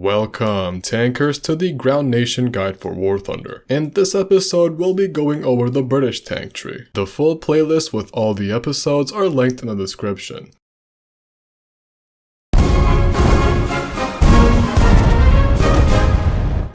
Welcome, tankers, to the Ground Nation Guide for War Thunder. In this episode, we'll be going over the British tank tree. The full playlist with all the episodes are linked in the description.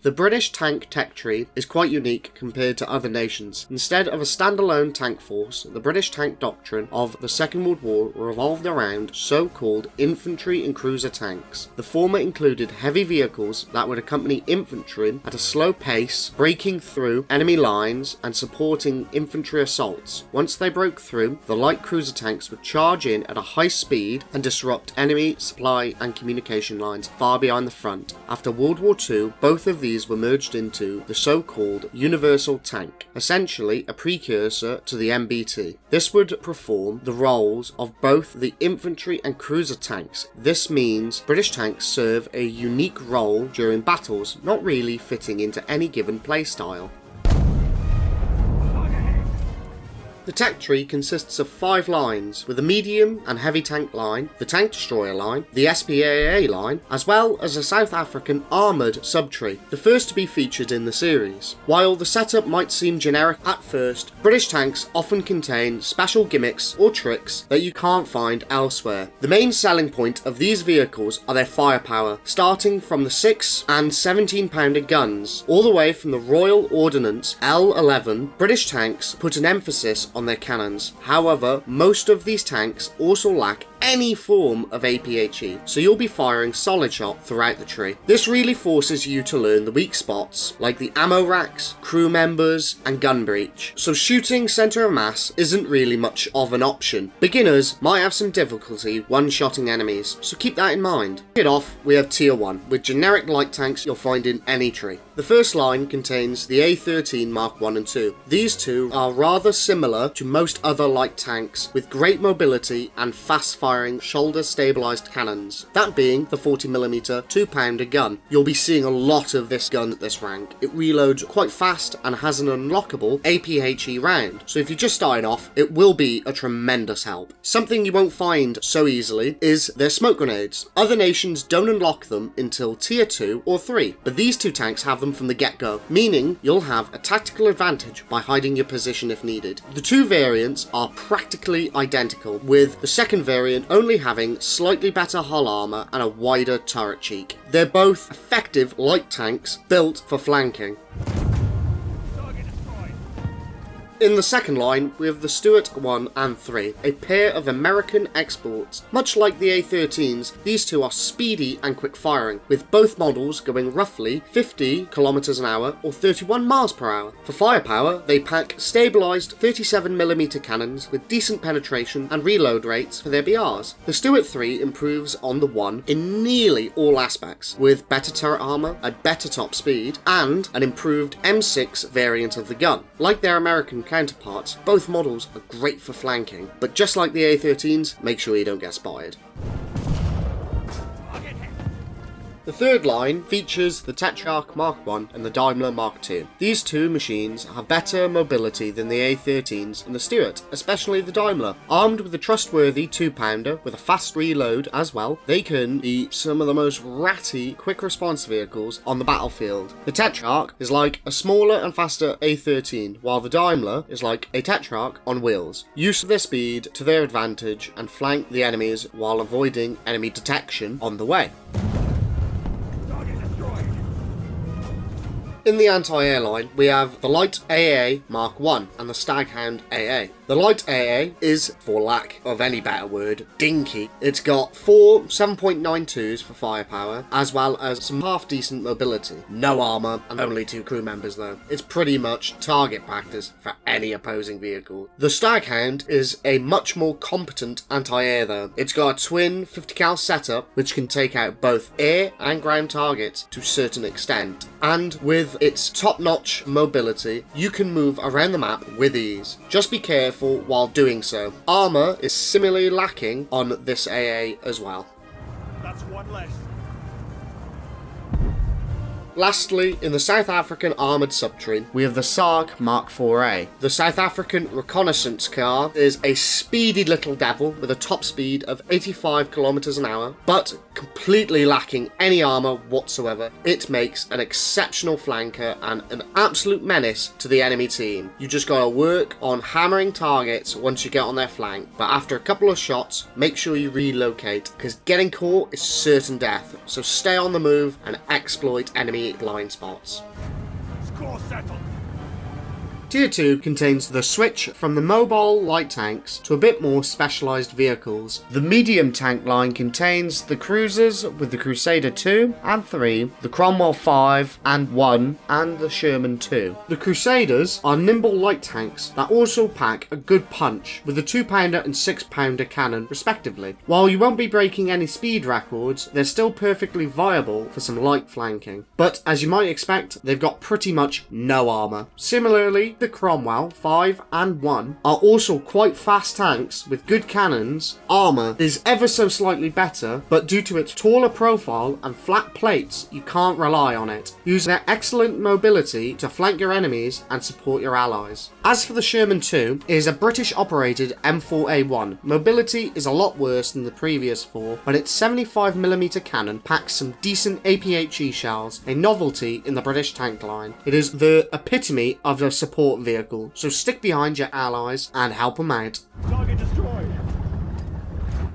The British tank tech tree is quite unique compared to other nations. Instead of a standalone tank force, the British tank doctrine of the Second World War revolved around so-called infantry and cruiser tanks. The former included heavy vehicles that would accompany infantry at a slow pace, breaking through enemy lines and supporting infantry assaults. Once they broke through, the light cruiser tanks would charge in at a high speed and disrupt enemy supply and communication lines far behind the front. After World War II, both of these were merged into the so-called universal tank, essentially a precursor to the MBT. This would perform the roles of both the infantry and cruiser tanks. This means British tanks serve a unique role during battles, not really fitting into any given playstyle. The tech tree consists of 5 lines, with a medium and heavy tank line, the tank destroyer line, the SPAA line, as well as a South African armoured subtree, the first to be featured in the series. While the setup might seem generic at first, British tanks often contain special gimmicks or tricks that you can't find elsewhere. The main selling point of these vehicles are their firepower, starting from the 6 and 17 pounder guns, all the way from the Royal Ordnance L11. British tanks put an emphasis on their cannons. However, most of these tanks also lack any form of APHE, so you'll be firing solid shot throughout the tree. This really forces you to learn the weak spots, like the ammo racks, crew members, and gun breach, so shooting centre of mass isn't really much of an option. Beginners might have some difficulty one-shotting enemies, so keep that in mind. To kick it off, we have Tier 1, with generic light tanks you'll find in any tree. The first line contains the A13 Mark 1 and 2. These two are rather similar to most other light tanks, with great mobility and fast firing shoulder stabilised cannons, that being the 40mm 2-pounder gun. You'll be seeing a lot of this gun at this rank. It reloads quite fast and has an unlockable APHE round, so if you're just starting off, it will be a tremendous help. Something you won't find so easily is their smoke grenades. Other nations don't unlock them until Tier 2 or 3, but these two tanks have them from the get-go, meaning you'll have a tactical advantage by hiding your position if needed. The two variants are practically identical, with the second variant only having slightly better hull armour and a wider turret cheek. They're both effective light tanks built for flanking. In the second line, we have the Stuart 1 and 3, a pair of American exports. Much like the A13s, these two are speedy and quick firing, with both models going roughly 50 km an hour or 31 miles per hour. For firepower, they pack stabilised 37mm cannons with decent penetration and reload rates for their BRs. The Stuart 3 improves on the 1 in nearly all aspects, with better turret armour, a better top speed, and an improved M6 variant of the gun. Like their American counterparts, both models are great for flanking, but just like the A13s, make sure you don't get spotted. The third line features the Tetrarch Mark 1 and the Daimler Mark 2. These two machines have better mobility than the A13s and the Stuart, especially the Daimler. Armed with a trustworthy 2-pounder with a fast reload as well, they can be some of the most ratty quick response vehicles on the battlefield. The Tetrarch is like a smaller and faster A13, while the Daimler is like a Tetrarch on wheels. Use their speed to their advantage and flank the enemies while avoiding enemy detection on the way. In the anti-air line, we have the Light AA Mark 1 and the Staghound AA. The Light AA is, for lack of any better word, dinky. It's got 4 7.92s for firepower, as well as some half-decent mobility. No armour, and only 2 crew members though. It's pretty much target practice for any opposing vehicle. The Staghound is a much more competent anti-air though. It's got a twin 50 cal setup, which can take out both air and ground targets to a certain extent. And with its top-notch mobility, you can move around the map with ease. Just be careful while doing so. Armour is similarly lacking on this AA as well. That's one less. Lastly, in the South African armoured subtree, we have the SARC Mark IVA. The South African reconnaissance car is a speedy little devil with a top speed of 85 kilometers an hour, but completely lacking any armour whatsoever. It makes an exceptional flanker and an absolute menace to the enemy team. You just gotta work on hammering targets once you get on their flank, but after a couple of shots, make sure you relocate, because getting caught is certain death, so stay on the move and exploit enemy blind spots. Score settled. Tier 2 contains the switch from the mobile light tanks to a bit more specialised vehicles. The medium tank line contains the cruisers with the Crusader 2 and 3, the Cromwell 5 and 1, and the Sherman 2. The Crusaders are nimble light tanks that also pack a good punch with a 2-pounder and 6-pounder cannon respectively. While you won't be breaking any speed records, they're still perfectly viable for some light flanking. But as you might expect, they've got pretty much no armour. Similarly, the Cromwell 5 and 1 are also quite fast tanks with good cannons. Armour is ever so slightly better, but due to its taller profile and flat plates, you can't rely on it. Use their excellent mobility to flank your enemies and support your allies. As for the Sherman 2, it is a British operated M4A1. Mobility is a lot worse than the previous 4, but its 75mm cannon packs some decent APHE shells, a novelty in the British tank line. It is the epitome of a support vehicle, so stick behind your allies and help them out. Target destroyed.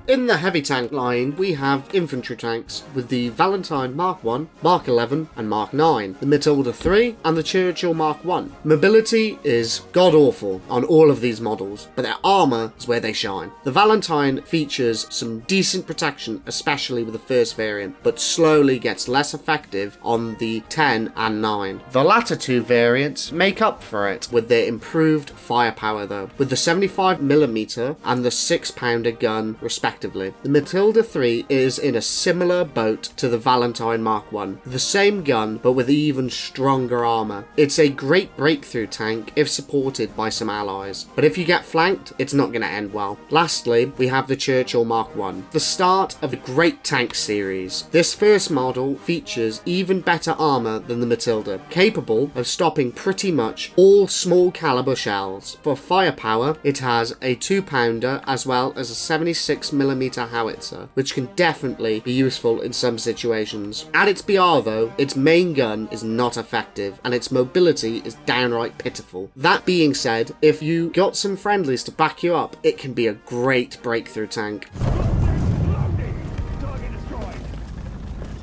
In the heavy tank line, we have infantry tanks with the Valentine Mark 1, Mark 11 and Mark 9, the Matilda 3 and the Churchill Mark 1. Mobility is god-awful on all of these models, but their armour is where they shine. The Valentine features some decent protection, especially with the first variant, but slowly gets less effective on the 10 and 9. The latter two variants make up for it with their improved firepower though, with the 75mm and the 6-pounder gun respectively. The Matilda 3 is in a similar boat to the Valentine Mark 1, the same gun but with even stronger armour. It's a great breakthrough tank if supported by some allies, but if you get flanked, it's not going to end well. Lastly, we have the Churchill Mark 1, the start of a great tank series. This first model features even better armour than the Matilda, capable of stopping pretty much all small caliber shells. For firepower, it has a 2-pounder as well as a 76mm howitzer, which can definitely be useful in some situations. At its BR though, its main gun is not effective and its mobility is downright pitiful. That being said, if you got some friendlies to back you up, it can be a great breakthrough tank.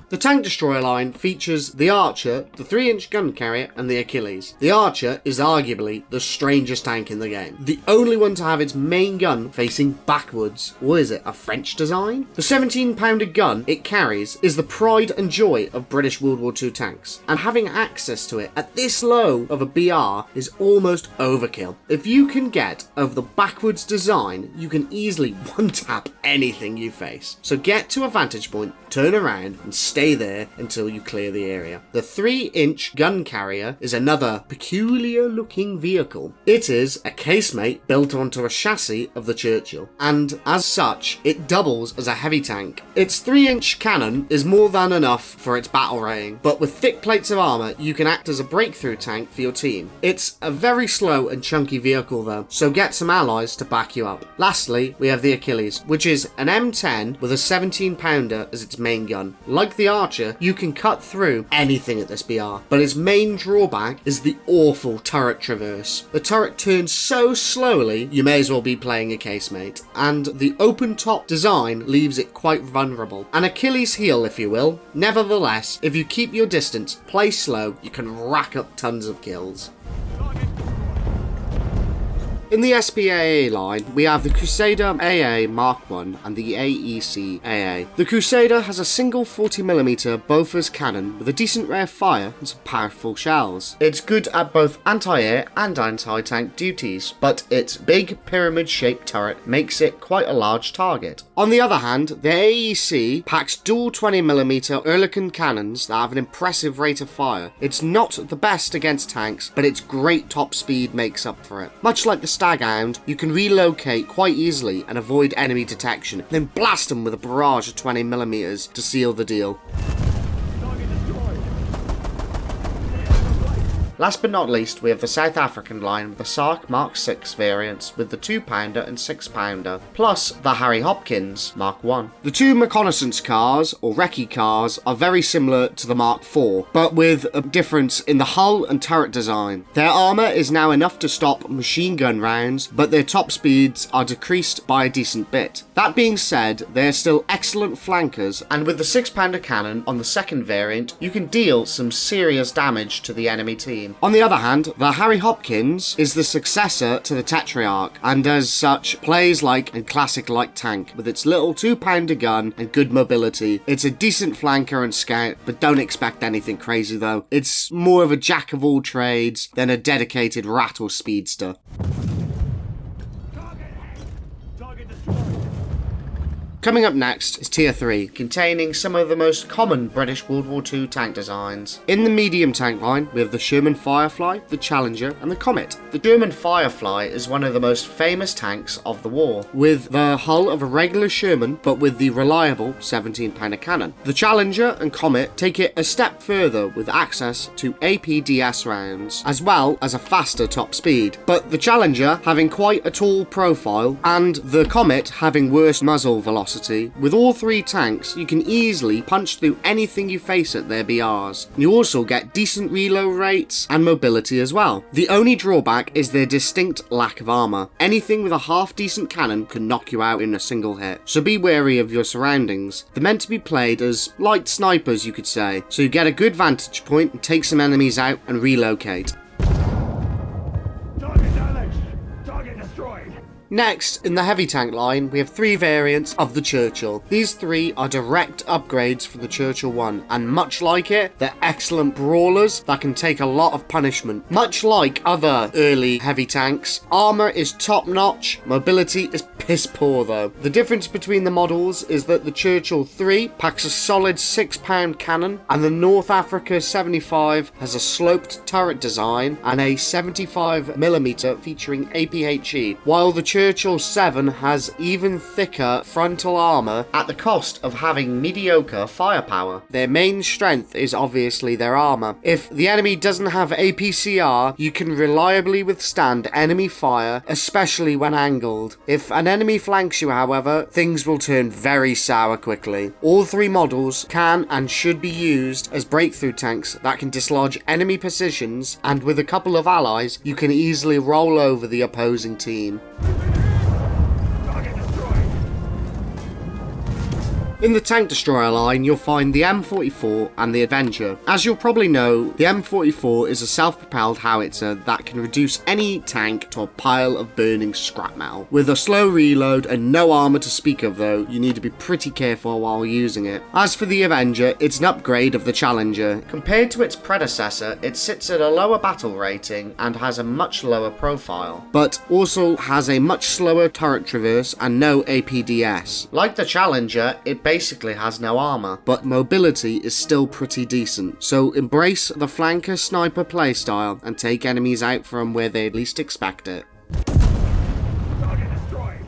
The tank destroyer line features the Archer, the 3-inch gun carrier and the Achilles. The Archer is arguably the strangest tank in the game. The only one to have its main gun facing backwards. Or is it a French design? The 17-pounder gun it carries is the pride and joy of British World War II tanks, and having access to it at this low of a BR is almost overkill. If you can get over the backwards design, you can easily one-tap anything you face. So get to a vantage point, turn around and stay there until you clear the area. The 3-inch gun carrier is another peculiar looking vehicle. It is a casemate built onto a chassis of the Churchill, and as such it doubles as a heavy tank. Its 3-inch cannon is more than enough for its battle rating, but with thick plates of armour you can act as a breakthrough tank for your team. It's a very slow and chunky vehicle though, so get some allies to back you up. Lastly, we have the Achilles, which is an M10 with a 17-pounder as its main gun. Like the Archer, you can cut through anything at this BR, but its main drawback is the awful turret traverse. The turret turns so slowly, you may as well be playing a casemate, and the open top design leaves it quite vulnerable. An Achilles heel, if you will. Nevertheless, if you keep your distance, play slow, you can rack up tons of kills. In the SPAA line, we have the Crusader AA Mark 1 and the AEC AA. The Crusader has a single 40mm Bofors cannon with a decent rate of fire and some powerful shells. It's good at both anti-air and anti-tank duties, but its big pyramid-shaped turret makes it quite a large target. On the other hand, the AEC packs dual 20mm Oerlikon cannons that have an impressive rate of fire. It's not the best against tanks, but its great top speed makes up for it. Much like the Staghound, you can relocate quite easily and avoid enemy detection, then blast them with a barrage of 20mm to seal the deal. Last but not least, we have the South African line with the Sark Mark VI variants with the 2-pounder and 6-pounder, plus the Harry Hopkins Mark I. The two reconnaissance cars, or recce cars, are very similar to the Mark IV, but with a difference in the hull and turret design. Their armour is now enough to stop machine gun rounds, but their top speeds are decreased by a decent bit. That being said, they are still excellent flankers, and with the 6-pounder cannon on the second variant, you can deal some serious damage to the enemy team. On the other hand, the Harry Hopkins is the successor to the Tetrarch, and as such, plays like a classic light tank, with its little 2-pounder gun and good mobility. It's a decent flanker and scout, but don't expect anything crazy though. It's more of a jack of all trades than a dedicated rat or speedster. Target destroyed. Coming up next is Tier 3, containing some of the most common British World War II tank designs. In the medium tank line, we have the Sherman Firefly, the Challenger, and the Comet. The Sherman Firefly is one of the most famous tanks of the war, with the hull of a regular Sherman, but with the reliable 17-pounder cannon. The Challenger and Comet take it a step further with access to APDS rounds, as well as a faster top speed, but the Challenger having quite a tall profile, and the Comet having worse muzzle velocity. With all three tanks, you can easily punch through anything you face at their BRs. You also get decent reload rates and mobility as well. The only drawback is their distinct lack of armour. Anything with a half-decent cannon can knock you out in a single hit, so be wary of your surroundings. They're meant to be played as light snipers, you could say, so you get a good vantage point and take some enemies out and relocate. Target damaged. Target destroyed. Next, in the heavy tank line, we have three variants of the Churchill. These three are direct upgrades for the Churchill 1, and much like it, they're excellent brawlers that can take a lot of punishment. Much like other early heavy tanks, armour is top notch, mobility is piss poor though. The difference between the models is that the Churchill 3 packs a solid 6-pound cannon, and the North Africa 75 has a sloped turret design and a 75mm featuring APHE, while the Churchill 7 has even thicker frontal armour at the cost of having mediocre firepower. Their main strength is obviously their armour. If the enemy doesn't have APCR, you can reliably withstand enemy fire, especially when angled. If an enemy flanks you, however, things will turn very sour quickly. All three models can and should be used as breakthrough tanks that can dislodge enemy positions, and with a couple of allies, you can easily roll over the opposing team. Target destroyed. In the tank destroyer line, you'll find the M44 and the Avenger. As you'll probably know, the M44 is a self-propelled howitzer that can reduce any tank to a pile of burning scrap metal. With a slow reload and no armour to speak of though, you need to be pretty careful while using it. As for the Avenger, it's an upgrade of the Challenger. Compared to its predecessor, it sits at a lower battle rating and has a much lower profile, but also has a much slower turret traverse and no APDS. Like the Challenger, it basically has no armour, but mobility is still pretty decent, so embrace the flanker sniper playstyle and take enemies out from where they least expect it. Target destroyed.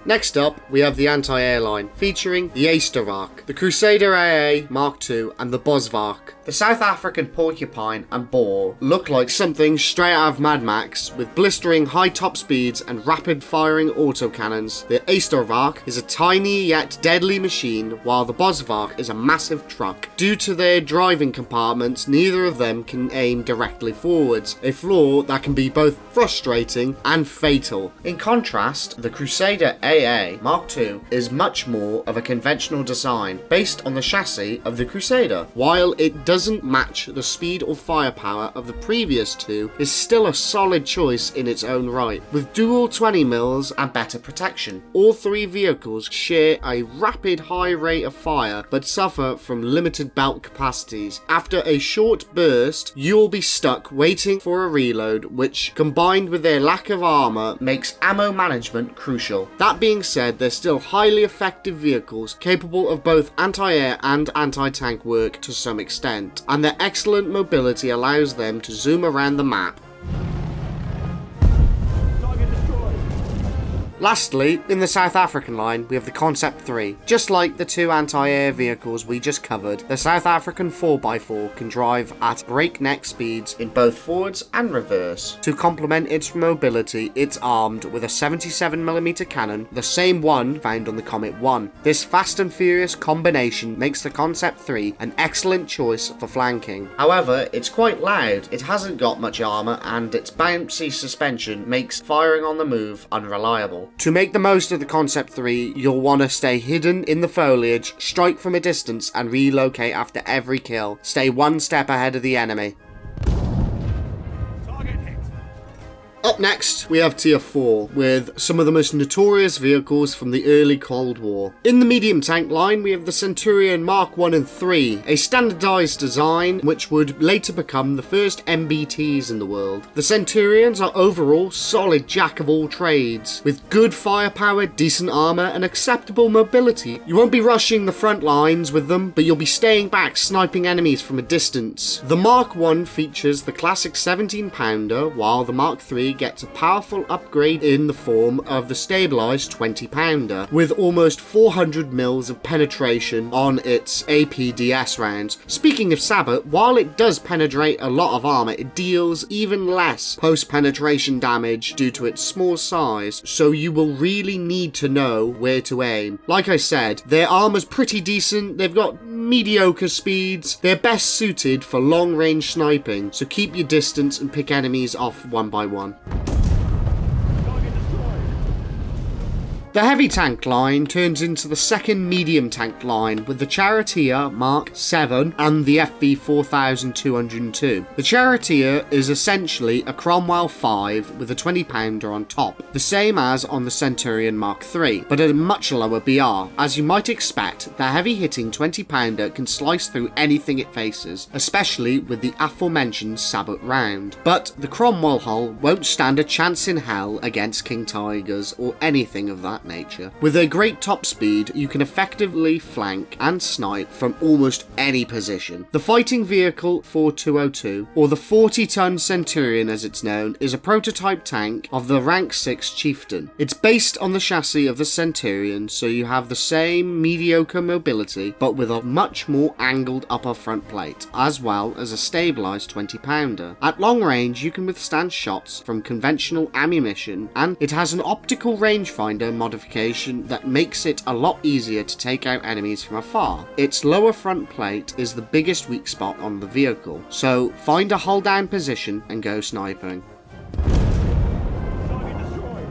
Next up, we have the anti-air line, featuring the Eastervark, the Crusader AA Mark II, and the Bosvark. The South African porcupine and boar look like something straight out of Mad Max, with blistering high top speeds and rapid firing autocannons. The Eastervark is a tiny yet deadly machine, while the Bosvark is a massive truck. Due to their driving compartments, neither of them can aim directly forwards, a flaw that can be both frustrating and fatal. In contrast, the Crusader AA Mark II is much more of a conventional design, based on the chassis of the Crusader. While it doesn't match the speed or firepower of the previous two, is still a solid choice in its own right, with dual 20mm and better protection. All three vehicles share a rapid high rate of fire, but suffer from limited belt capacities. After a short burst, you'll be stuck waiting for a reload, which, combined with their lack of armour, makes ammo management crucial. That being said, they're still highly effective vehicles, capable of both anti-air and anti-tank work to some extent, and their excellent mobility allows them to zoom around the map. Target destroyed. Lastly, in the South African line, we have the Concept III. Just like the two anti-air vehicles we just covered, the South African 4x4 can drive at breakneck speeds in both forwards and reverse. To complement its mobility, it's armed with a 77mm cannon, the same one found on the Comet I. This fast and furious combination makes the Concept III an excellent choice for flanking. However, it's quite loud, it hasn't got much armour, and its bouncy suspension makes firing on the move unreliable. To make the most of the Concept III, you'll want to stay hidden in the foliage, strike from a distance, and relocate after every kill. Stay one step ahead of the enemy. Target hit. Up next, we have Tier 4, with some of the most notorious vehicles from the early Cold War. In the medium tank line, we have the Centurion Mark 1 and 3, a standardized design which would later become the first MBTs in the world. The Centurions are overall solid jack of all trades, with good firepower, decent armor, and acceptable mobility. You won't be rushing the front lines with them, but you'll be staying back sniping enemies from a distance. The Mark 1 features the classic 17-pounder, while the Mark 3 gets a powerful upgrade in the form of the stabilized 20-pounder, with almost 400 mils of penetration on its APDS rounds. Speaking of sabot, while it does penetrate a lot of armor, it deals even less post-penetration damage due to its small size, so you will really need to know where to aim. Like I said, their armor's pretty decent, they've got mediocre speeds, they're best suited for long-range sniping, so keep your distance and pick enemies off one by one. Target destroyed. The heavy tank line turns into the second medium tank line with the Charioteer Mark 7 and the FV-4202. The Charioteer is essentially a Cromwell 5 with a 20-pounder on top, the same as on the Centurion Mark 3, but at a much lower BR. As you might expect, the heavy-hitting 20-pounder can slice through anything it faces, especially with the aforementioned sabot round. But the Cromwell hull won't stand a chance in hell against King Tigers or anything of that nature. With their great top speed, you can effectively flank and snipe from almost any position. The fighting vehicle 4202, or the 40-ton Centurion as it's known, is a prototype tank of the rank 6 Chieftain. It's based on the chassis of the Centurion, so you have the same mediocre mobility, but with a much more angled upper front plate, as well as a stabilized 20-pounder. At long range, you can withstand shots from conventional ammunition, and it has an optical rangefinder modification that makes it a lot easier to take out enemies from afar. Its lower front plate is the biggest weak spot on the vehicle, so find a hull down position and go sniping. Target destroyed.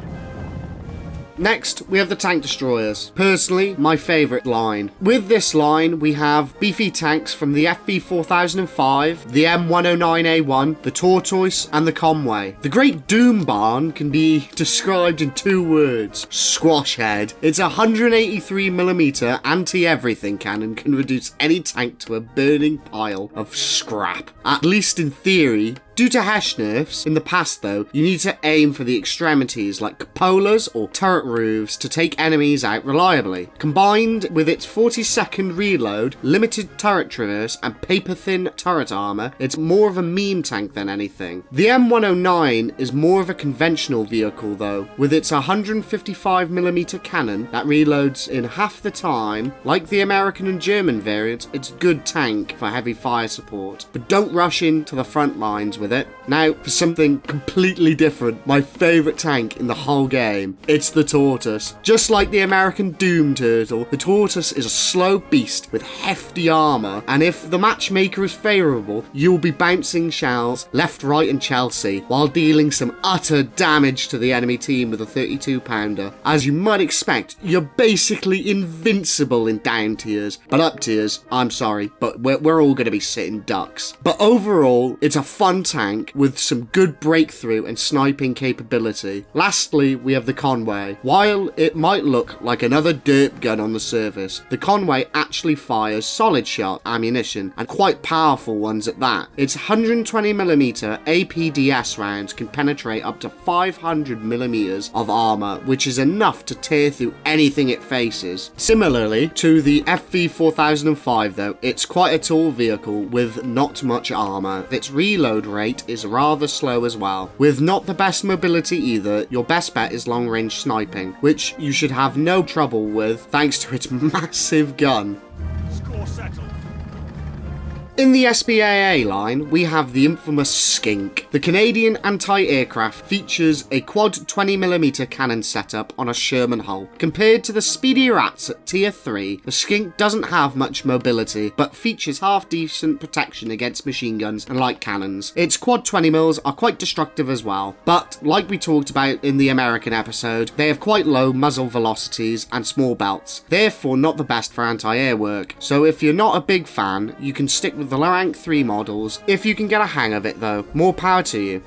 Next, we have the tank destroyers. Personally, my favourite line. With this line, we have beefy tanks from the FV-4005, the M109A1, the Tortoise, and the Conway. The Great Doom Barn can be described in two words: squash head. Its 183mm anti-everything cannon can reduce any tank to a burning pile of scrap. At least in theory. Due to Hesh nerfs, in the past though, you need to aim for the extremities like cupolas or turret roofs to take enemies out reliably. Combined with its 40-second reload, limited turret traverse, and paper-thin turret armor, it's more of a meme tank than anything. The M109 is more of a conventional vehicle though, with its 155mm cannon that reloads in half the time. Like the American and German variants, it's a good tank for heavy fire support, but don't rush into the front lines with it. Now, for something completely different, my favourite tank in the whole game, it's the Tortoise. Just like the American Doom Turtle, the Tortoise is a slow beast with hefty armour, and if the matchmaker is favourable, you'll be bouncing shells left, right and Chelsea, while dealing some utter damage to the enemy team with a 32-pounder. As you might expect, you're basically invincible in down tiers, but up tiers, I'm sorry, but we're all going to be sitting ducks. But overall, it's a fun tank with some good breakthrough and sniping capability. Lastly, we have the Conway. While it might look like another derp gun on the surface, the Conway actually fires solid shot ammunition, and quite powerful ones at that. Its 120mm APDS rounds can penetrate up to 500mm of armor, which is enough to tear through anything it faces. Similarly to the FV-4005 though, it's quite a tall vehicle with not much armor. Its reload rate rate is rather slow as well. With not the best mobility either, your best bet is long range sniping, which you should have no trouble with thanks to its massive gun. Score settled. In the SPAA line, we have the infamous Skink. The Canadian anti-aircraft features a quad 20mm cannon setup on a Sherman hull. Compared to the Speedy Rats at Tier 3, the Skink doesn't have much mobility, but features half-decent protection against machine guns and light cannons. Its quad 20mm are quite destructive as well, but like we talked about in the American episode, they have quite low muzzle velocities and small belts, therefore not the best for anti-air work. So if you're not a big fan, you can stick with the low rank 3 models if you can get a hang of it though. More power to you.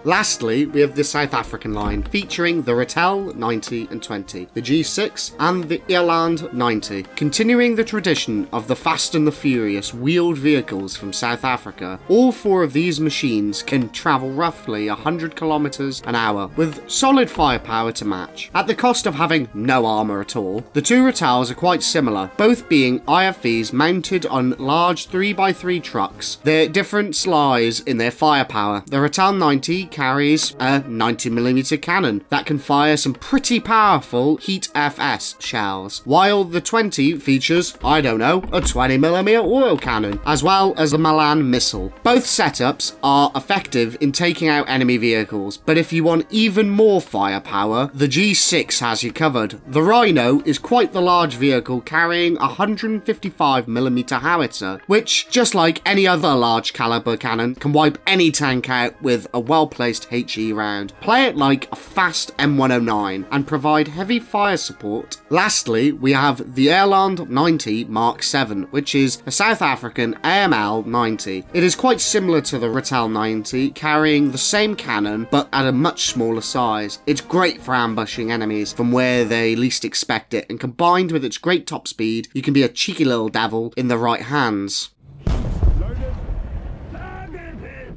Lastly, we have the South African line, featuring the Ratel 90 and 20, the G6 and the Eland 90. Continuing the tradition of the Fast and the Furious wheeled vehicles from South Africa, all 4 of these machines can travel roughly 100 kilometers an hour, with solid firepower to match. At the cost of having no armor at all, the 2 Ratels are quite similar, both being IFVs mounted on large 3x3 trucks. Their difference lies in their firepower. The Ratel 90 carries a 90mm cannon that can fire some pretty powerful Heat FS shells, while the 20 features, I don't know, a 20mm oil cannon, as well as the Milan missile. Both setups are effective in taking out enemy vehicles, but if you want even more firepower, the G6 has you covered. The Rhino is quite the large vehicle carrying a 155mm howitzer, which, just like any other large caliber cannon, can wipe any tank out with a well-placed HE round. Play it like a fast M109 and provide heavy fire support. Lastly, we have the Eland 90 Mark 7, which is a South African AML 90. It is quite similar to the Ratel 90, carrying the same cannon but at a much smaller size. It's great for ambushing enemies from where they least expect it, and combined with its great top speed, you can be a cheeky little devil in the right hands. Loaded. Target hit.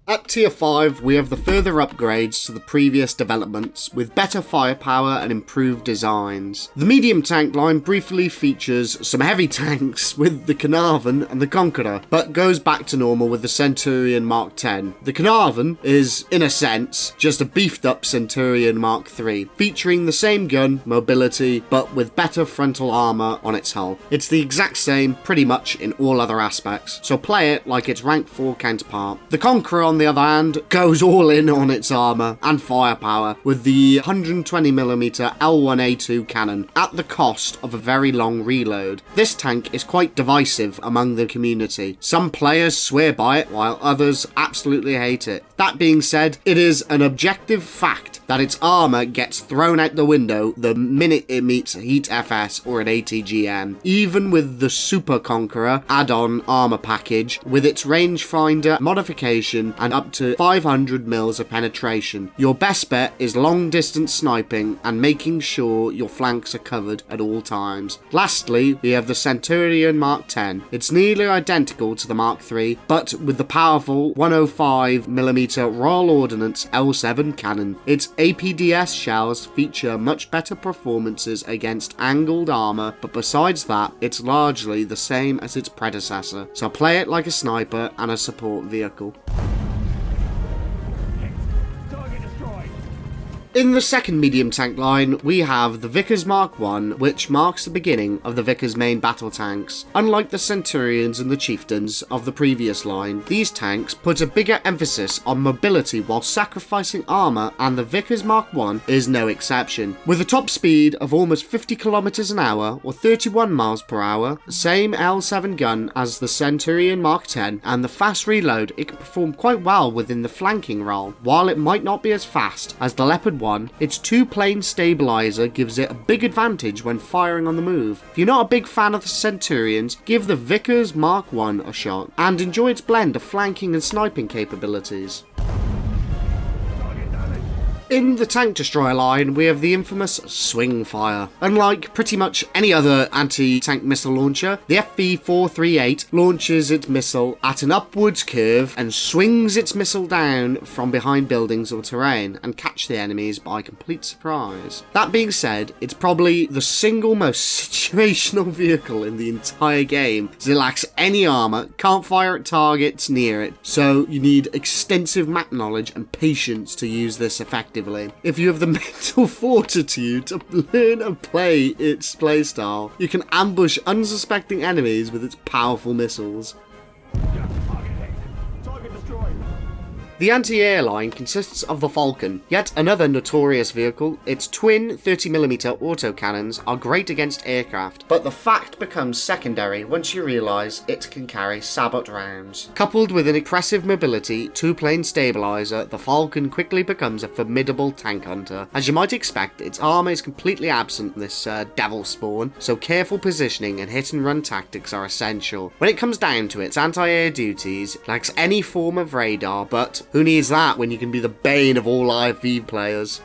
At Tier 5, we have the further upgrades to the previous developments, with better firepower and improved designs. The medium tank line briefly features some heavy tanks with the Carnarvon and the Conqueror, but goes back to normal with the Centurion Mark 10. The Carnarvon is, in a sense, just a beefed up Centurion Mark 3, featuring the same gun, mobility, but with better frontal armor on its hull. It's the exact same pretty much in all other aspects, so play it like its rank 4 counterpart. The Conqueror, on the other hand, goes all in on its armor and firepower with the 120mm L1A2 cannon at the cost of a very long reload. This tank is quite divisive among the community. Some players swear by it while others absolutely hate it. That being said, it is an objective fact that its armor gets thrown out the window the minute it meets a Heat FS or an ATGM. Even with the Super Conqueror add-on armor package, with its rangefinder modification and up to 500 mils of penetration, your best bet is long distance sniping and making sure your flanks are covered at all times. Lastly, we have the Centurion Mark 10. It's nearly identical to the Mark 3, but with the powerful 105mm Royal Ordnance L7 cannon. Its APDS shells feature much better performances against angled armor, but besides that, it's largely the same as its predecessor, so play it like a sniper and a support vehicle. Target destroyed. In the second medium tank line, we have the Vickers Mark 1, which marks the beginning of the Vickers main battle tanks. Unlike the Centurions and the Chieftains of the previous line, these tanks put a bigger emphasis on mobility while sacrificing armor, and the Vickers Mark 1 is no exception. With a top speed of almost 50 kilometers an hour or 31 miles per hour, the same L7 gun as the Centurion Mark 10, and the fast reload, it can perform quite well within the flanking role. While it might not be as fast as the Leopard 1, its 2-plane stabilizer gives it a big advantage when firing on the move. If you're not a big fan of the Centurions, give the Vickers Mark 1 a shot and enjoy its blend of flanking and sniping capabilities. Target damage. In the tank destroyer line, we have the infamous swing fire. Unlike pretty much any other anti-tank missile launcher, the FV-438 launches its missile at an upwards curve and swings its missile down from behind buildings or terrain and catch the enemies by complete surprise. That being said, it's probably the single most situational vehicle in the entire game, as it lacks any armor, can't fire at targets near it, so you need extensive map knowledge and patience to use this effectively. If you have the mental fortitude to learn and play its playstyle, you can ambush unsuspecting enemies with its powerful missiles. Target hit. Target destroyed. The anti-air line consists of the Falcon, yet another notorious vehicle. Its twin 30mm autocannons are great against aircraft, but the fact becomes secondary once you realise it can carry sabot rounds. Coupled with an impressive mobility, two-plane stabiliser, the Falcon quickly becomes a formidable tank hunter. As you might expect, its armour is completely absent in this devil spawn, so careful positioning and hit-and-run tactics are essential. When it comes down to it, its anti-air duties lacks any form of radar, but who needs that when you can be the bane of all IV players?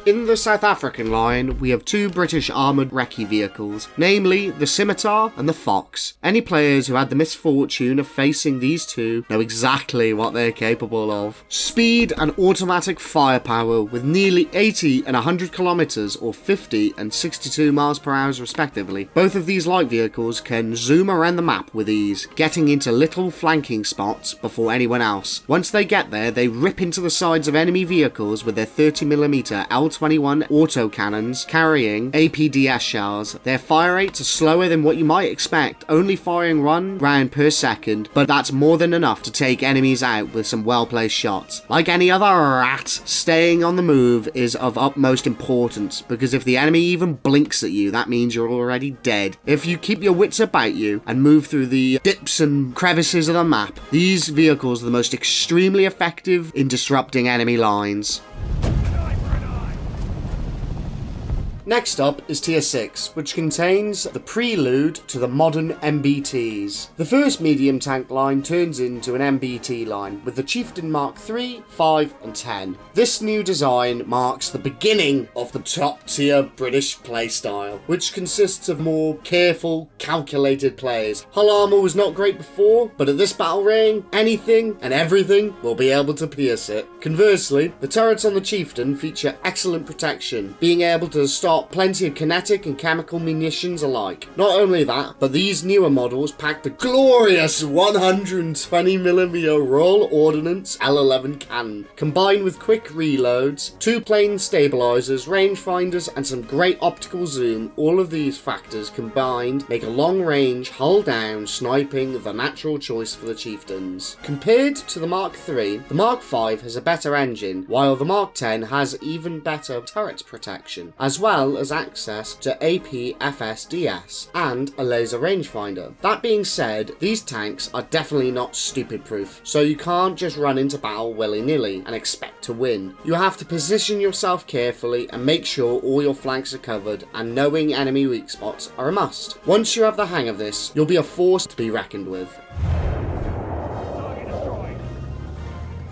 In the South African line, we have two British armoured recce vehicles, namely the Scimitar and the Fox. Any players who had the misfortune of facing these two know exactly what they're capable of. Speed and automatic firepower with nearly 80 and 100 kilometers or 50 and 62 miles per hour respectively. Both of these light vehicles can zoom around the map with ease, getting into little flanking spots before anyone else. Once they get there, they rip into the sides of enemy vehicles with their 30mm L21 autocannons carrying APDS shells. Their fire rates are slower than what you might expect, only firing 1 round per second, but that's more than enough to take enemies out with some well-placed shots. Like any other rat, staying on the move is of utmost importance, because if the enemy even blinks at you, that means you're already dead. If you keep your wits about you and move through the dips and crevices of the map, these vehicles are the most extremely effective in disrupting enemy lines. Next up is Tier 6, which contains the prelude to the modern MBTs. The first medium tank line turns into an MBT line, with the Chieftain Mark III, 5 and 10. This new design marks the beginning of the top tier British playstyle, which consists of more careful, calculated plays. Hull armour was not great before, but at this battle ring, anything and everything will be able to pierce it. Conversely, the turrets on the Chieftain feature excellent protection, being able to stop plenty of kinetic and chemical munitions alike. Not only that, but these newer models pack the glorious 120mm Royal Ordnance L11 cannon, combined with quick reloads, two-plane stabilizers, rangefinders, and some great optical zoom. All of these factors combined make a long-range, hull-down sniping the natural choice for the Chieftains. Compared to the Mark III, the Mark V has a better engine, while the Mark X has even better turret protection, as well as access to APFSDS and a laser rangefinder. That being said, these tanks are definitely not stupid proof, so you can't just run into battle willy-nilly and expect to win. You have to position yourself carefully and make sure all your flanks are covered, and knowing enemy weak spots are a must. Once you have the hang of this, you'll be a force to be reckoned with.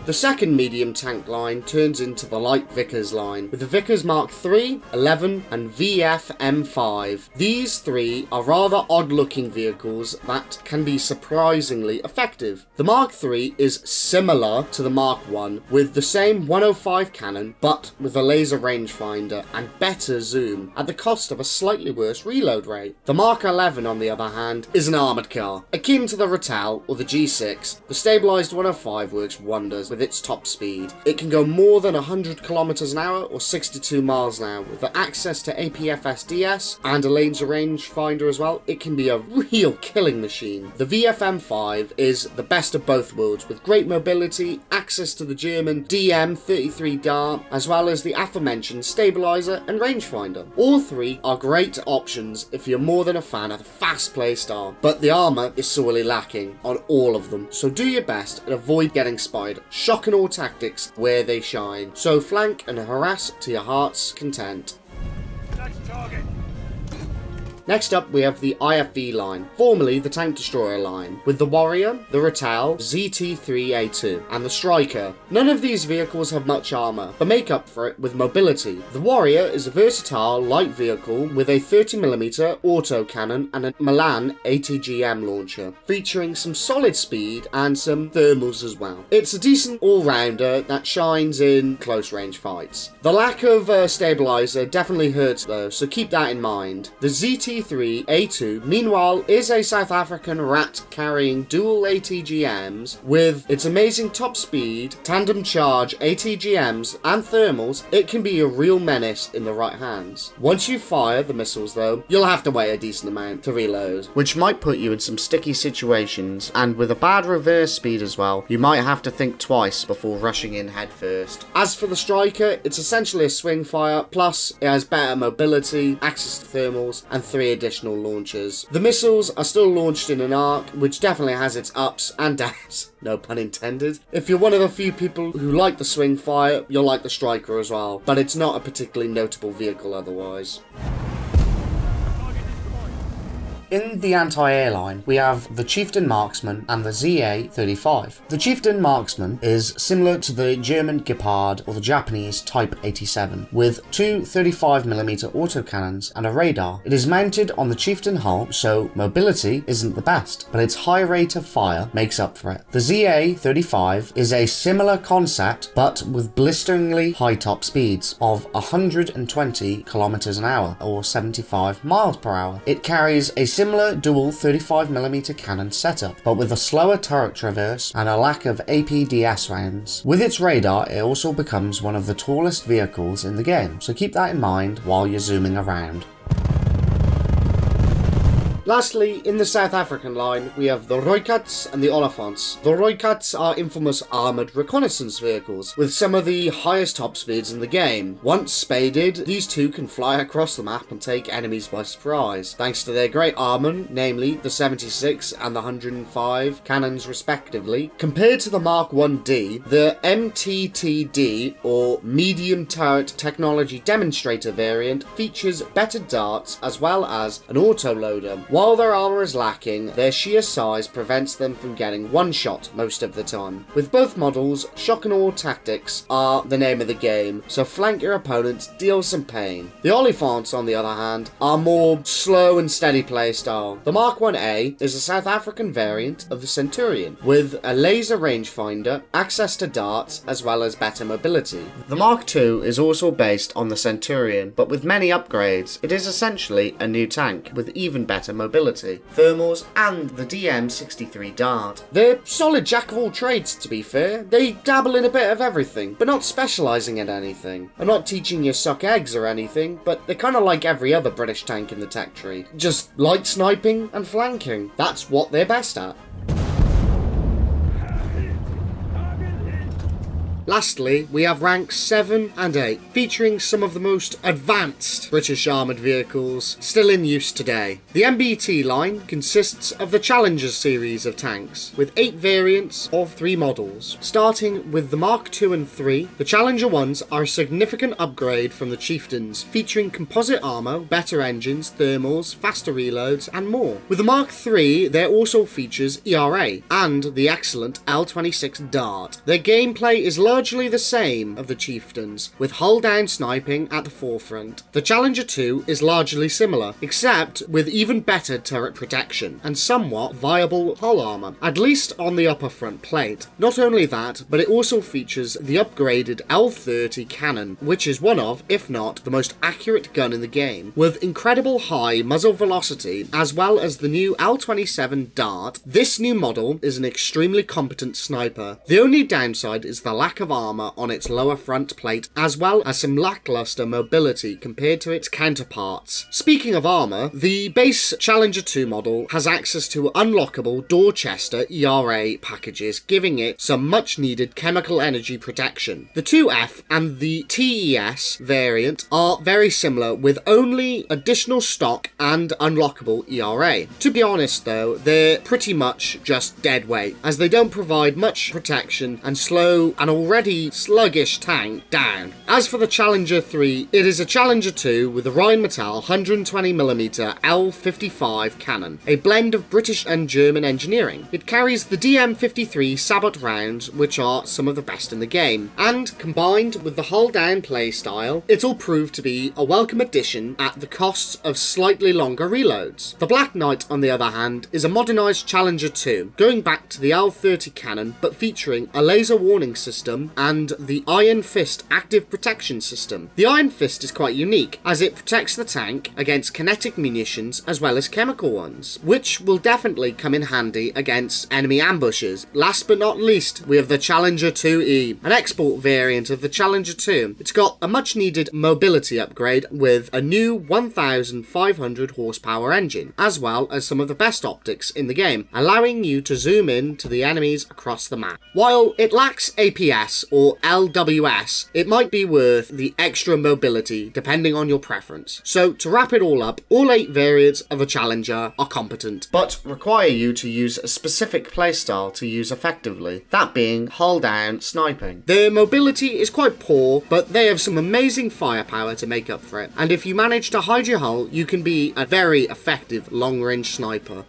The second medium tank line turns into the light Vickers line, with the Vickers Mark III, 11 and VF-M5. These three are rather odd-looking vehicles that can be surprisingly effective. The Mark III is similar to the Mark I, with the same 105 cannon, but with a laser rangefinder and better zoom, at the cost of a slightly worse reload rate. The Mark 11, on the other hand, is an armoured car. Akin to the Ratel or the G6, the stabilised 105 works wonders with its top speed. It can go more than 100 kilometers an hour or 62 miles an hour. With the access to APFSDS and a laser rangefinder as well, it can be a real killing machine. The VFM5 is the best of both worlds, with great mobility, access to the German DM33 Dart, as well as the aforementioned stabilizer and rangefinder. All three are great options if you're more than a fan of the fast playstyle, but the armor is sorely lacking on all of them, so do your best and avoid getting spied. Shock and awe tactics where they shine, so flank and harass to your heart's content. Next target. Next up we have the IFV line, formerly the Tank Destroyer line, with the Warrior, the Ratel, ZT-3A2, and the Striker. None of these vehicles have much armour, but make up for it with mobility. The Warrior is a versatile light vehicle with a 30mm autocannon and a Milan ATGM launcher, featuring some solid speed and some thermals as well. It's a decent all-rounder that shines in close range fights. The lack of stabilizer definitely hurts though, so keep that in mind. The ZT-3A2 meanwhile is a South African rat carrying dual ATGMs with its amazing top speed, tandem charge ATGMs and thermals. It can be a real menace in the right hands. Once you fire the missiles though, you'll have to wait a decent amount to reload, which might put you in some sticky situations, and with a bad reverse speed as well, you might have to think twice before rushing in head first. As for the Striker, it's essentially a swing fire, plus it has better mobility, access to thermals, and 3 additional launchers. The missiles are still launched in an arc, which definitely has its ups and downs, no pun intended. If you're one of the few people who like the swing fire, you'll like the Striker as well, but it's not a particularly notable vehicle otherwise. In the anti-air line, we have the Chieftain Marksman and the ZA-35. The Chieftain Marksman is similar to the German Gepard or the Japanese Type 87, with 2 35mm autocannons and a radar. It is mounted on the Chieftain hull, so mobility isn't the best, but its high rate of fire makes up for it. The ZA-35 is a similar concept, but with blisteringly high top speeds of 120 km an hour or 75 miles per hour. It carries a similar dual 35mm cannon setup, but with a slower turret traverse and a lack of APDS rounds. With its radar, it also becomes one of the tallest vehicles in the game, so keep that in mind while you're zooming around. Lastly, in the South African line, we have the Rooikats and the Olifants. The Rooikats are infamous armoured reconnaissance vehicles, with some of the highest top speeds in the game. Once spaded, these two can fly across the map and take enemies by surprise, thanks to their great armour, namely the 76 and the 105 cannons respectively. Compared to the Mark 1D, the MTTD, or Medium Turret Technology Demonstrator variant, features better darts as well as an autoloader. While their armour is lacking, their sheer size prevents them from getting one shot most of the time. With both models, shock and awe tactics are the name of the game, so flank your opponents, deal some pain. The Olifants, on the other hand, are more slow and steady playstyle. The Mark 1A is a South African variant of the Centurion, with a laser rangefinder, access to darts, as well as better mobility. The Mark II is also based on the Centurion, but with many upgrades. It is essentially a new tank, with even better mobility, thermals, and the DM63 dart. They're solid jack of all trades, to be fair. They dabble in a bit of everything, but not specialising in anything. I'm not teaching you suck eggs or anything, but they're kind of like every other British tank in the tech tree. Just light sniping and flanking. That's what they're best at. Lastly, we have ranks 7 and 8, featuring some of the most advanced British armoured vehicles still in use today. The MBT line consists of the Challenger series of tanks, with 8 variants of 3 models. Starting with the Mark II and III, the Challenger ones are a significant upgrade from the Chieftains, featuring composite armour, better engines, thermals, faster reloads, and more. With the Mark III, there also features ERA, and the excellent L26 Dart. Their gameplay is largely the same of the Chieftains, with hull-down sniping at the forefront. The Challenger 2 is largely similar, except with even better turret protection and somewhat viable hull armour, at least on the upper front plate. Not only that, but it also features the upgraded L30 cannon, which is one of, if not, the most accurate gun in the game, with incredible high muzzle velocity, as well as the new L27 Dart. This new model is an extremely competent sniper. The only downside is the lack of armour on its lower front plate, as well as some lackluster mobility compared to its counterparts. Speaking of armour, the base Challenger 2 model has access to unlockable Dorchester ERA packages, giving it some much needed chemical energy protection. The 2F and the TES variant are very similar, with only additional stock and unlockable ERA. To be honest though, they're pretty much just dead weight, as they don't provide much protection and slow an already already sluggish tank down. As for the Challenger 3, it is a Challenger 2 with a Rheinmetall 120mm L55 cannon, a blend of British and German engineering. It carries the DM53 Sabot rounds, which are some of the best in the game, and combined with the hull-down playstyle, it'll prove to be a welcome addition at the cost of slightly longer reloads. The Black Knight, on the other hand, is a modernised Challenger 2, going back to the L30 cannon, but featuring a laser warning system and the Iron Fist active protection system. The Iron Fist is quite unique, as it protects the tank against kinetic munitions as well as chemical ones, which will definitely come in handy against enemy ambushes. Last but not least, we have the Challenger 2E, an export variant of the Challenger 2. It's got a much needed mobility upgrade with a new 1500 horsepower engine, as well as some of the best optics in the game, allowing you to zoom in to the enemies across the map. While it lacks APS or LWS, it might be worth the extra mobility depending on your preference. So to wrap it all up, all 8 variants of a Challenger are competent, but require you to use a specific playstyle to use effectively, that being hull down sniping. Their mobility is quite poor, but they have some amazing firepower to make up for it, and if you manage to hide your hull, you can be a very effective long-range sniper.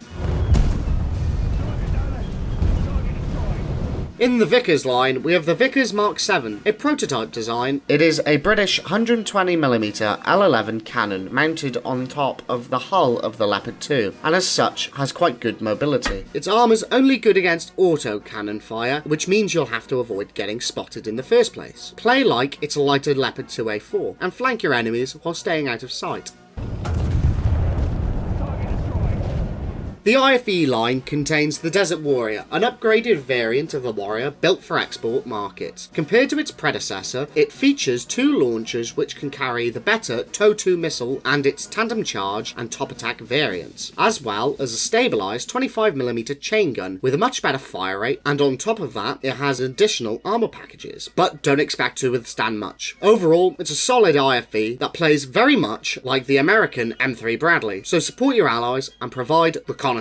In the Vickers line, we have the Vickers Mark VII, a prototype design. It is a British 120mm L11 cannon mounted on top of the hull of the Leopard 2, and as such has quite good mobility. Its armour's only good against auto cannon fire, which means you'll have to avoid getting spotted in the first place. Play like it's a lighter Leopard 2A4, and flank your enemies while staying out of sight. The IFE line contains the Desert Warrior, an upgraded variant of the Warrior built for export markets. Compared to its predecessor, it features 2 launchers which can carry the better TOW-2 missile and its tandem charge and top attack variants, as well as a stabilised 25mm chain gun with a much better fire rate, and on top of that it has additional armour packages, but don't expect to withstand much. Overall, it's a solid IFE that plays very much like the American M3 Bradley, so support your allies and provide reconnaissance.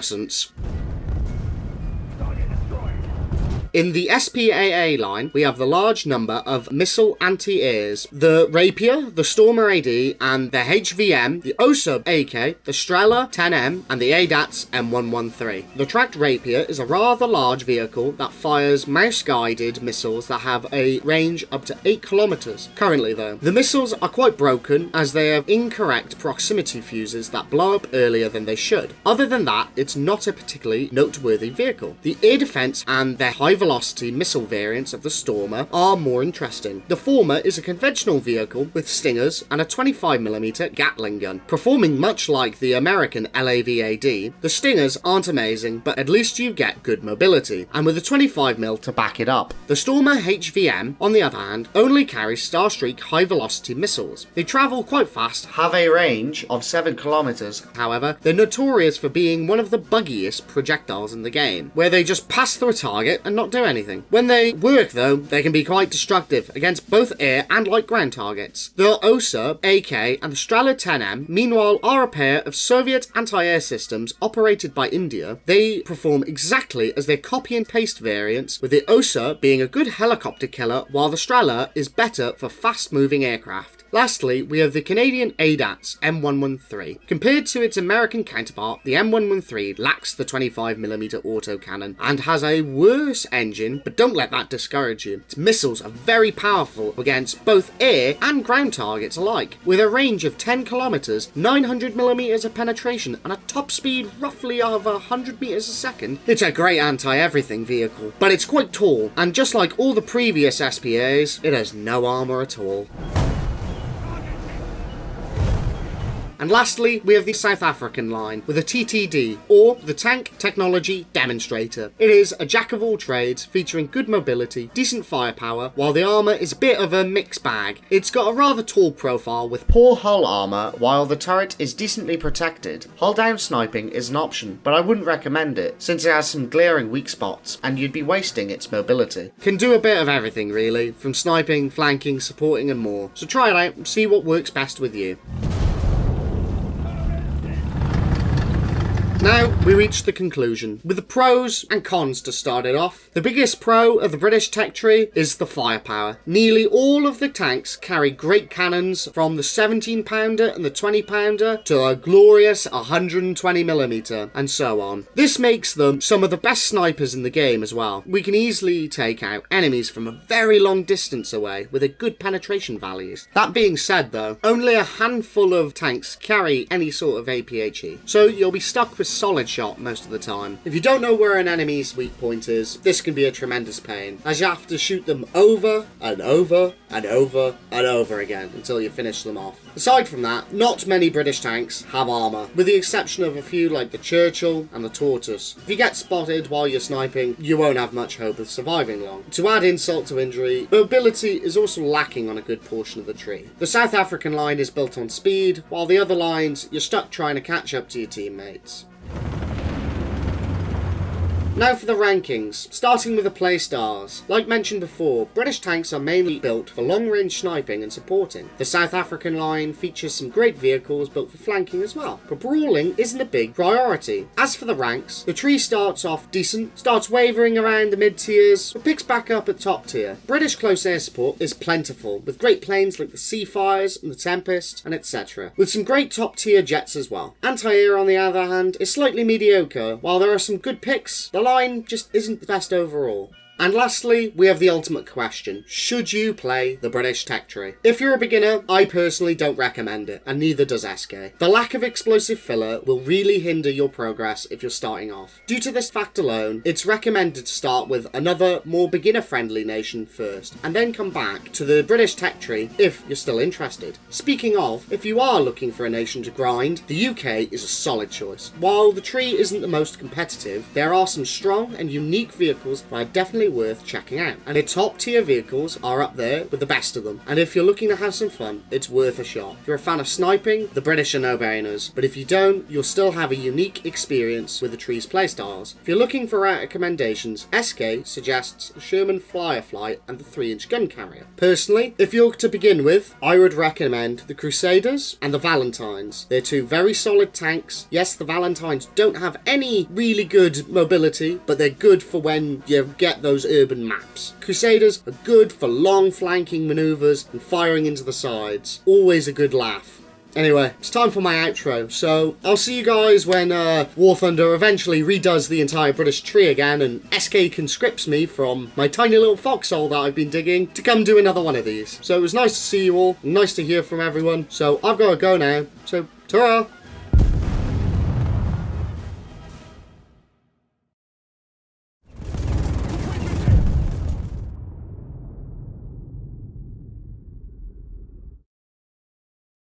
In the SPAA line, we have the large number of missile anti-airs, the Rapier, the Stormer AD, and the HVM, the OSUB AK, the Strela 10M, and the ADATS M113. The tracked Rapier is a rather large vehicle that fires mouse-guided missiles that have a range up to 8 kilometers. Currently though, the missiles are quite broken as they have incorrect proximity fuses that blow up earlier than they should. Other than that, it's not a particularly noteworthy vehicle. The air defense and their high velocity missile variants of the Stormer are more interesting. The former is a conventional vehicle with stingers and a 25mm Gatling gun. Performing much like the American LAVAD, the stingers aren't amazing, but at least you get good mobility, and with a 25mm to back it up. The Stormer HVM, on the other hand, only carries Starstreak high velocity missiles. They travel quite fast, have a range of 7 kilometers. However, they're notorious for being one of the buggiest projectiles in the game, where they just pass through a target and not do anything. When they work though, they can be quite destructive against both air and light ground targets. The OSUB, AK, and the Strela 10M, meanwhile, are a pair of Soviet anti-air systems operated by India. They perform exactly as their copy and paste variants, with the OSUB being a good helicopter killer, while the Strela is better for fast-moving aircraft. Lastly, we have the Canadian ADATS M113. Compared to its American counterpart, the M113 lacks the 25mm autocannon and has a worse engine, but don't let that discourage you. Its missiles are very powerful against both air and ground targets alike, with a range of 10 kilometers, 900mm of penetration, and a top speed roughly of 100 meters a second. It's a great anti-everything vehicle, but it's quite tall, and just like all the previous SPAs, it has no armor at all. And lastly, we have the South African line with a TTD, or the Tank Technology Demonstrator. It is a jack of all trades, featuring good mobility, decent firepower, while the armour is a bit of a mixed bag. It's got a rather tall profile with poor hull armour, while the turret is decently protected. Hull down sniping is an option, but I wouldn't recommend it, since it has some glaring weak spots, and you'd be wasting its mobility. Can do a bit of everything really, from sniping, flanking, supporting and more. So try it out and see what works best with you. Now we reach the conclusion, with the pros and cons to start it off. The biggest pro of the British tech tree is the firepower. Nearly all of the tanks carry great cannons, from the 17 pounder and the 20 pounder to a glorious 120mm and so on. This makes them some of the best snipers in the game as well. We can easily take out enemies from a very long distance away with a good penetration values. That being said though, only a handful of tanks carry any sort of APHE, so you'll be stuck with solid shot most of the time. If you don't know where an enemy's weak point is, this can be a tremendous pain, as you have to shoot them over and over and over and over again until you finish them off. Aside from that, not many British tanks have armour, with the exception of a few like the Churchill and the Tortoise. If you get spotted while you're sniping, you won't have much hope of surviving long. To add insult to injury, mobility is also lacking on a good portion of the tree. The South African line is built on speed, while the other lines, you're stuck trying to catch up to your teammates. Now for the rankings, starting with the playstyles. Like mentioned before, British tanks are mainly built for long-range sniping and supporting. The South African line features some great vehicles built for flanking as well, but brawling isn't a big priority. As for the ranks, the tree starts off decent, starts wavering around the mid-tiers, but picks back up at top tier. British close air support is plentiful, with great planes like the Seafires and the Tempest, and etc., with some great top-tier jets as well. Anti-air, on the other hand, is slightly mediocre, while there are some good picks. The line just isn't the best overall. And lastly, we have the ultimate question. Should you play the British tech tree? If you're a beginner, I personally don't recommend it, and neither does SK. The lack of explosive filler will really hinder your progress if you're starting off. Due to this fact alone, it's recommended to start with another, more beginner-friendly nation first, and then come back to the British tech tree if you're still interested. Speaking of, if you are looking for a nation to grind, the UK is a solid choice. While the tree isn't the most competitive, there are some strong and unique vehicles that are definitely worth checking out, and the top tier vehicles are up there with the best of them, and if you're looking to have some fun, it's worth a shot. If you're a fan of sniping, the British are no-brainers, but if you don't, you'll still have a unique experience with the tree's playstyles. If you're looking for recommendations, SK suggests the Sherman Firefly and the 3-inch gun carrier. Personally, if you're to begin with, I would recommend the Crusaders and the Valentines. They're two very solid tanks. Yes, the Valentines don't have any really good mobility, but they're good for when you get those urban maps. Crusaders are good for long flanking maneuvers and firing into the sides. Always a good laugh. Anyway, it's time for my outro, so I'll see you guys when War Thunder eventually redoes the entire British tree again and SK conscripts me from my tiny little foxhole that I've been digging to come do another one of these. So it was nice to see you all, and nice to hear from everyone, so I've got to go now, so ta-ra!